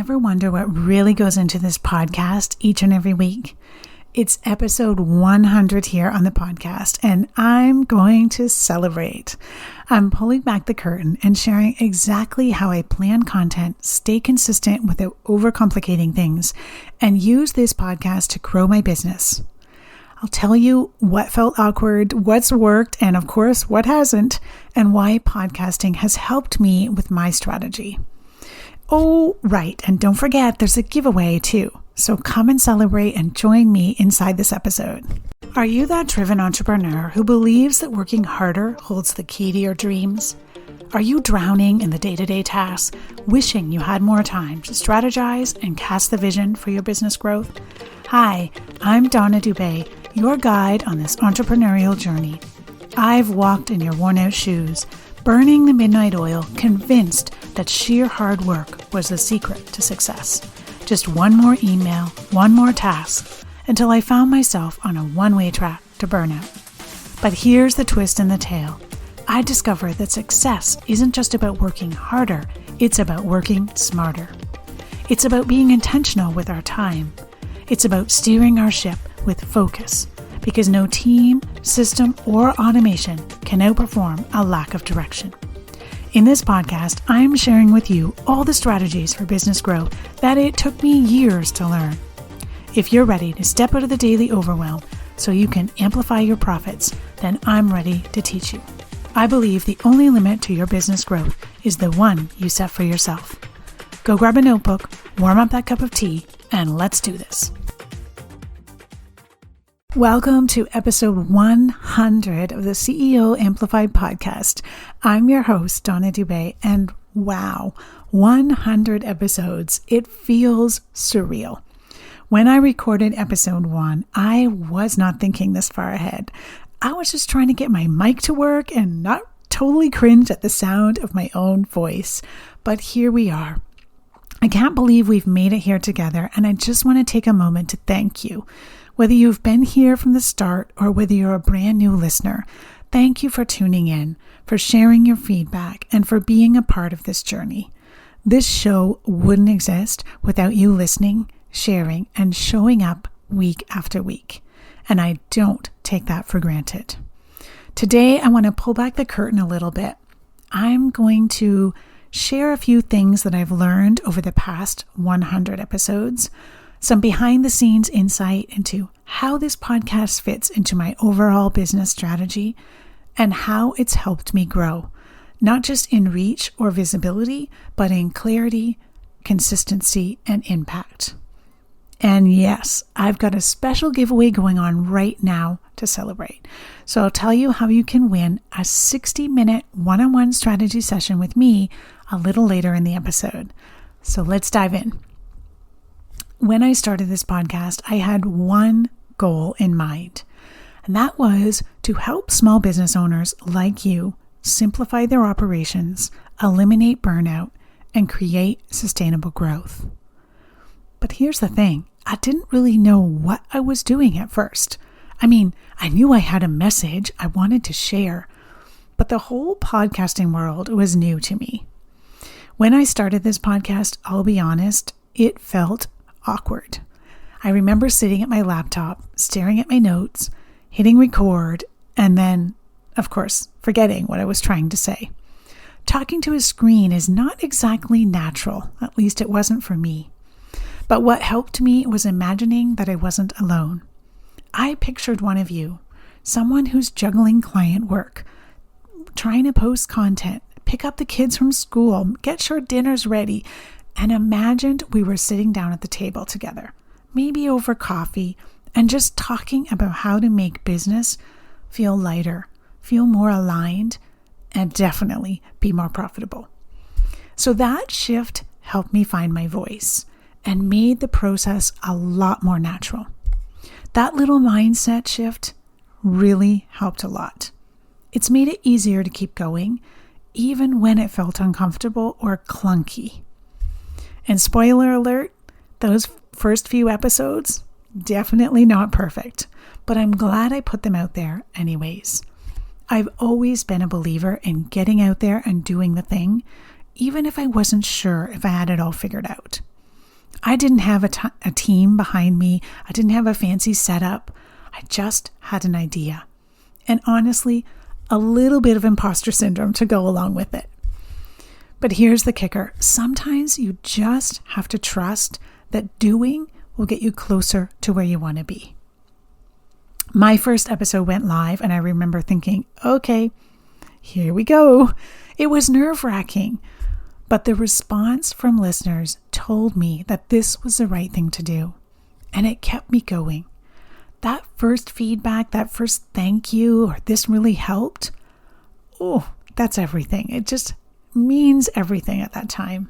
ever wonder what really goes into this podcast each and every week? It's episode 100 here on the podcast, and I'm going to celebrate. I'm pulling back the curtain and sharing exactly how I plan content, stay consistent without overcomplicating things, and use this podcast to grow my business. I'll tell you what felt awkward, what's worked, and of course, what hasn't, and why podcasting has helped me with my strategy. Oh, right, and don't forget, there's a giveaway too. So come and celebrate and join me inside this episode. Are you that driven entrepreneur who believes that working harder holds the key to your dreams? Are you drowning in the day-to-day tasks, wishing you had more time to strategize and cast the vision for your business growth? Hi, I'm Donna Dubé, your guide on this entrepreneurial journey. I've walked in your worn-out shoes, burning the midnight oil, convinced that sheer hard work was the secret to success. Just one more email, one more task, until I found myself on a one-way track to burnout. But here's the twist in the tale. I discovered that success isn't just about working harder, it's about working smarter. It's about being intentional with our time. It's about steering our ship with focus, because no team, system, or automation can outperform a lack of direction. In this podcast, I'm sharing with you all the strategies for business growth that it took me years to learn. If you're ready to step out of the daily overwhelm so you can amplify your profits, then I'm ready to teach you. I believe the only limit to your business growth is the one you set for yourself. Go grab a notebook, warm up that cup of tea, and let's do this. Welcome to episode 100 of the CEO Amplify podcast. I'm your host, Donna Dubé, and wow, 100 episodes. It feels surreal. When I recorded episode 1, I was not thinking this far ahead. I was just trying to get my mic to work and not totally cringe at the sound of my own voice. But here we are. I can't believe we've made it here together, and I just want to take a moment to thank you. Whether you've been here from the start or whether you're a brand new listener, thank you for tuning in, for sharing your feedback, and for being a part of this journey. This show wouldn't exist without you listening, sharing, and showing up week after week. And I don't take that for granted. Today, I want to pull back the curtain a little bit. I'm going to share a few things that I've learned over the past 100 episodes, some behind-the-scenes insight into how this podcast fits into my overall business strategy and how it's helped me grow, not just in reach or visibility, but in clarity, consistency, and impact. And yes, I've got a special giveaway going on right now to celebrate. So I'll tell you how you can win a 60-minute one-on-one strategy session with me a little later in the episode. So let's dive in. When I started this podcast, I had one goal in mind, and that was to help small business owners like you simplify their operations, eliminate burnout, and create sustainable growth. But here's the thing, I didn't really know what I was doing at first. I mean, I knew I had a message I wanted to share, but the whole podcasting world was new to me. When I started this podcast, I'll be honest, it felt awkward. I remember sitting at my laptop, staring at my notes, hitting record, and then, of course, forgetting what I was trying to say. Talking to a screen is not exactly natural, at least it wasn't for me. But what helped me was imagining that I wasn't alone. I pictured one of you, someone who's juggling client work, trying to post content, pick up the kids from school, get your dinners ready, and imagined we were sitting down at the table together, maybe over coffee, and just talking about how to make business feel lighter, feel more aligned, and definitely be more profitable. So that shift helped me find my voice and made the process a lot more natural. That little mindset shift really helped a lot. It's made it easier to keep going, even when it felt uncomfortable or clunky. And spoiler alert, those first few episodes, definitely not perfect, but I'm glad I put them out there anyways. I've always been a believer in getting out there and doing the thing, even if I wasn't sure if I had it all figured out. I didn't have a team behind me. I didn't have a fancy setup. I just had an idea. And honestly, a little bit of imposter syndrome to go along with it. But here's the kicker. Sometimes you just have to trust that doing will get you closer to where you want to be. My first episode went live and I remember thinking, okay, here we go. It was nerve-wracking, but the response from listeners told me that this was the right thing to do, and it kept me going. That first feedback, that first thank you, or this really helped, oh, that's everything. It just means everything at that time.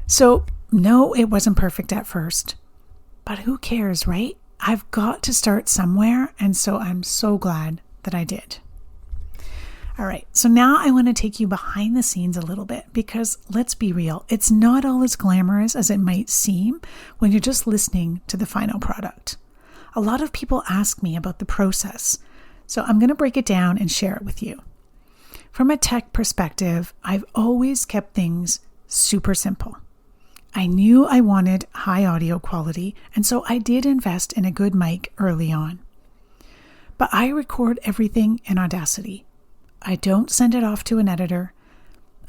So no, it wasn't perfect at first, but who cares, right? I've got to start somewhere, and so I'm so glad that I did. All right, so now I want to take you behind the scenes a little bit because let's be real, it's not all as glamorous as it might seem when you're just listening to the final product. A lot of people ask me about the process, so I'm going to break it down and share it with you. From a tech perspective, I've always kept things super simple. I knew I wanted high audio quality, and so I did invest in a good mic early on. But I record everything in Audacity. I don't send it off to an editor.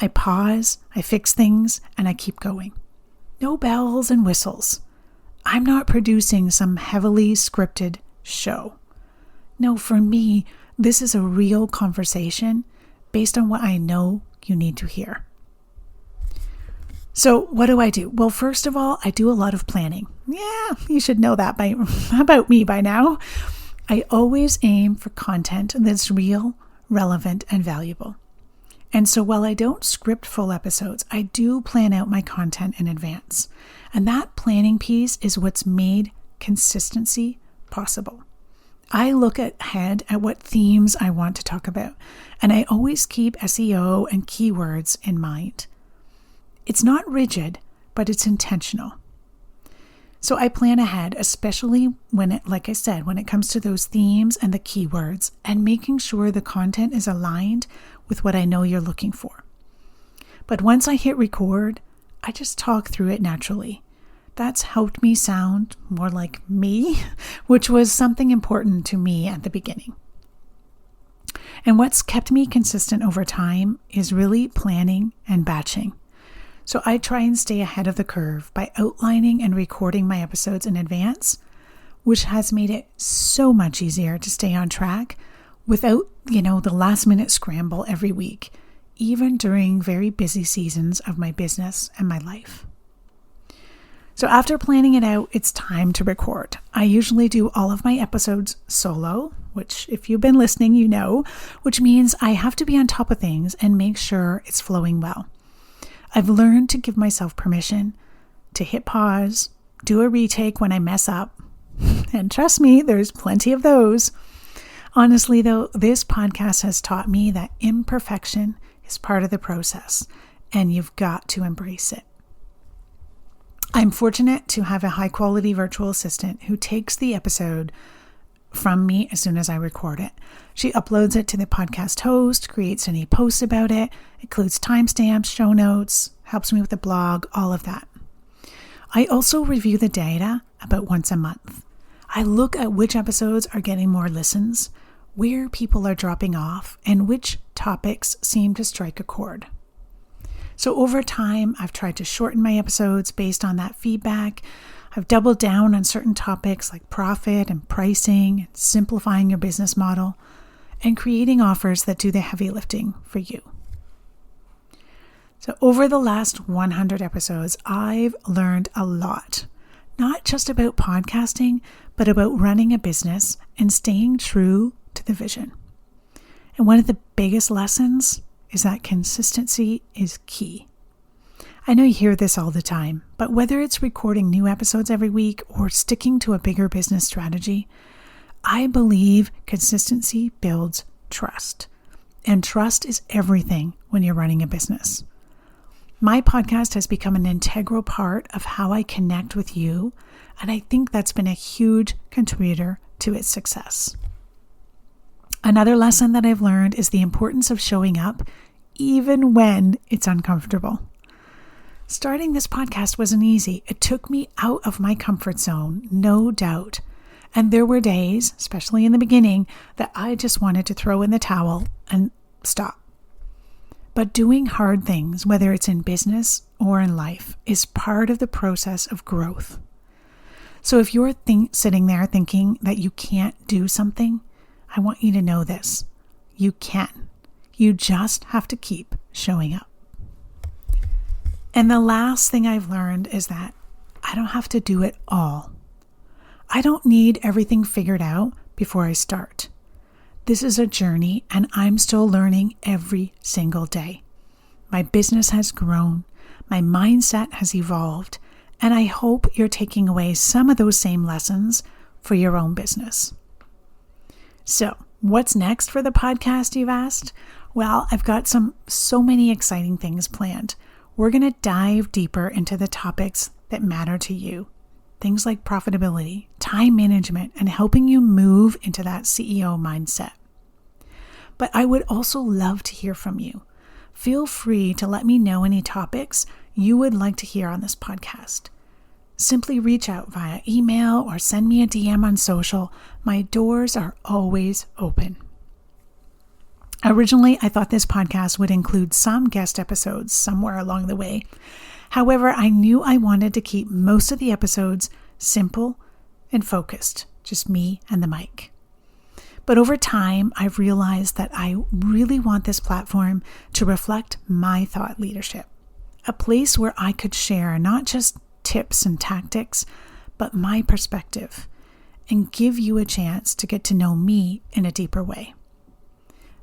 I pause, I fix things, and I keep going. No bells and whistles. I'm not producing some heavily scripted show. No, for me, this is a real conversation based on what I know you need to hear. So what do? Well, first of all, I do a lot of planning. Yeah, you should know that about me by now. I always aim for content that's real, relevant, and valuable. And so while I don't script full episodes, I do plan out my content in advance. And that planning piece is what's made consistency possible. I look ahead at what themes I want to talk about, and I always keep SEO and keywords in mind. It's not rigid, but it's intentional. So I plan ahead, especially when it comes to those themes and the keywords and making sure the content is aligned with what I know you're looking for. But once I hit record, I just talk through it naturally. That's helped me sound more like me, which was something important to me at the beginning. And what's kept me consistent over time is really planning and batching. So I try and stay ahead of the curve by outlining and recording my episodes in advance, which has made it so much easier to stay on track without, the last minute scramble every week, even during very busy seasons of my business and my life. So after planning it out, it's time to record. I usually do all of my episodes solo, which if you've been listening, you know, which means I have to be on top of things and make sure it's flowing well. I've learned to give myself permission to hit pause, do a retake when I mess up. And trust me, there's plenty of those. Honestly, though, this podcast has taught me that imperfection is part of the process, and you've got to embrace it. I'm fortunate to have a high-quality virtual assistant who takes the episode from me as soon as I record it. She uploads it to the podcast host, creates any posts about it, includes timestamps, show notes, helps me with the blog, all of that. I also review the data about once a month. I look at which episodes are getting more listens, where people are dropping off, and which topics seem to strike a chord. So over time, I've tried to shorten my episodes based on that feedback. I've doubled down on certain topics like profit and pricing, and simplifying your business model, and creating offers that do the heavy lifting for you. So over the last 100 episodes, I've learned a lot, not just about podcasting, but about running a business and staying true to the vision. And one of the biggest lessons is that consistency is key. I know you hear this all the time, but whether it's recording new episodes every week or sticking to a bigger business strategy, I believe consistency builds trust. And trust is everything when you're running a business. My podcast has become an integral part of how I connect with you, and I think that's been a huge contributor to its success. Another lesson that I've learned is the importance of showing up even when it's uncomfortable. Starting this podcast wasn't easy. It took me out of my comfort zone, no doubt. And there were days, especially in the beginning, that I just wanted to throw in the towel and stop. But doing hard things, whether it's in business or in life, is part of the process of growth. So if you're sitting there thinking that you can't do something, I want you to know this. You can. You just have to keep showing up. And the last thing I've learned is that I don't have to do it all. I don't need everything figured out before I start. This is a journey and I'm still learning every single day. My business has grown, my mindset has evolved, and I hope you're taking away some of those same lessons for your own business. So, what's next for the podcast, you've asked? Well, I've got so many exciting things planned. We're going to dive deeper into the topics that matter to you. Things like profitability, time management, and helping you move into that CEO mindset. But I would also love to hear from you. Feel free to let me know any topics you would like to hear on this podcast. Simply reach out via email or send me a DM on social. My doors are always open. Originally, I thought this podcast would include some guest episodes somewhere along the way. However, I knew I wanted to keep most of the episodes simple and focused, just me and the mic. But over time, I've realized that I really want this platform to reflect my thought leadership, a place where I could share not just tips and tactics, but my perspective, and give you a chance to get to know me in a deeper way.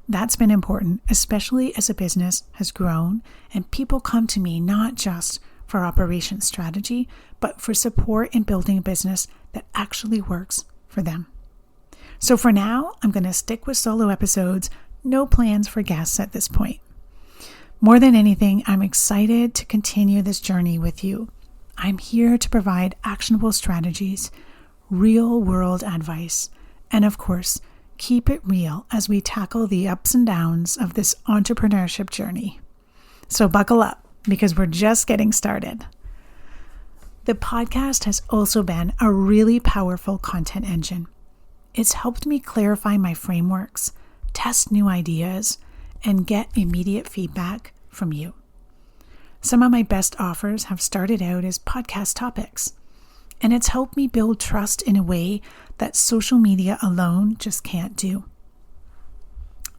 That's been important, especially as a business has grown and people come to me not just for operation strategy, but for support in building a business that actually works for them. So for now, I'm going to stick with solo episodes, no plans for guests at this point. More than anything, I'm excited to continue this journey with you. I'm here to provide actionable strategies, real-world advice, and of course, keep it real as we tackle the ups and downs of this entrepreneurship journey. So buckle up because we're just getting started. The podcast has also been a really powerful content engine. It's helped me clarify my frameworks, test new ideas, and get immediate feedback from you. Some of my best offers have started out as podcast topics, and it's helped me build trust in a way that social media alone just can't do.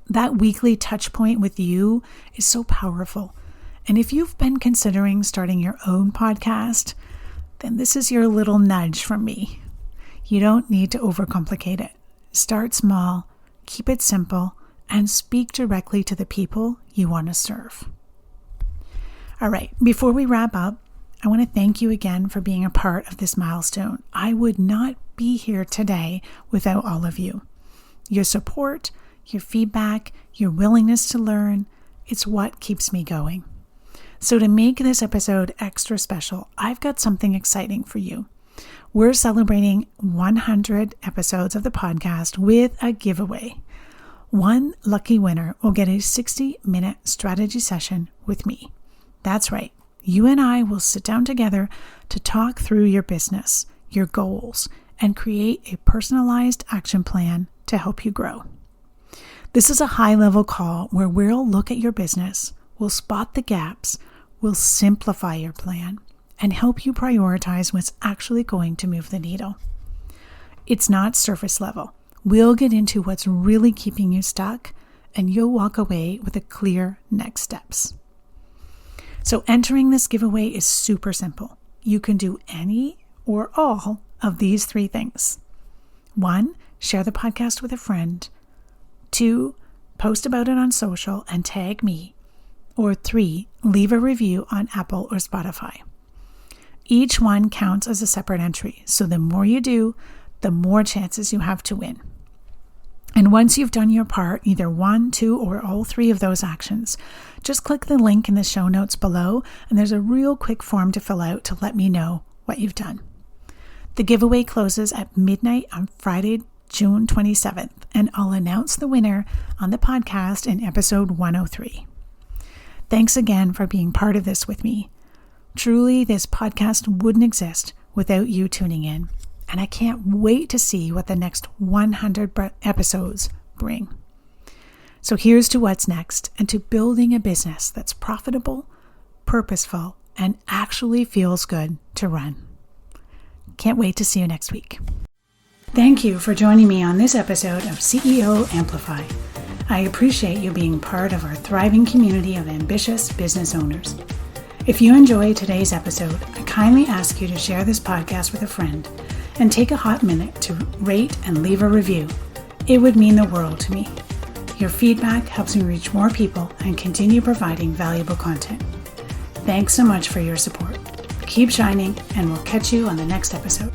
That weekly touch point with you is so powerful. And if you've been considering starting your own podcast, then this is your little nudge from me. You don't need to overcomplicate it. Start small, keep it simple, and speak directly to the people you want to serve. All right, before we wrap up, I want to thank you again for being a part of this milestone. I would not be here today without all of you. Your support, your feedback, your willingness to learn, it's what keeps me going. So to make this episode extra special, I've got something exciting for you. We're celebrating 100 episodes of the podcast with a giveaway. One lucky winner will get a 60-minute strategy session with me. That's right. You and I will sit down together to talk through your business, your goals, and create a personalized action plan to help you grow. This is a high-level call where we'll look at your business, we'll spot the gaps, we'll simplify your plan, and help you prioritize what's actually going to move the needle. It's not surface level. We'll get into what's really keeping you stuck, and you'll walk away with a clear next steps. So entering this giveaway is super simple. You can do any or all of these 3 things. 1, share the podcast with a friend. 2, post about it on social and tag me. Or 3, leave a review on Apple or Spotify. Each one counts as a separate entry, so the more you do, the more chances you have to win. And once you've done your part, either 1, 2, or all 3 of those actions, just click the link in the show notes below, and there's a real quick form to fill out to let me know what you've done. The giveaway closes at midnight on Friday, June 27th, and I'll announce the winner on the podcast in episode 103. Thanks again for being part of this with me. Truly, this podcast wouldn't exist without you tuning in, and I can't wait to see what the next 100 episodes bring. So here's to what's next and to building a business that's profitable, purposeful, and actually feels good to run. Can't wait to see you next week. Thank you for joining me on this episode of CEO Amplify. I appreciate you being part of our thriving community of ambitious business owners. If you enjoyed today's episode, I kindly ask you to share this podcast with a friend and take a hot minute to rate and leave a review. It would mean the world to me. Your feedback helps me reach more people and continue providing valuable content. Thanks so much for your support. Keep shining, and we'll catch you on the next episode.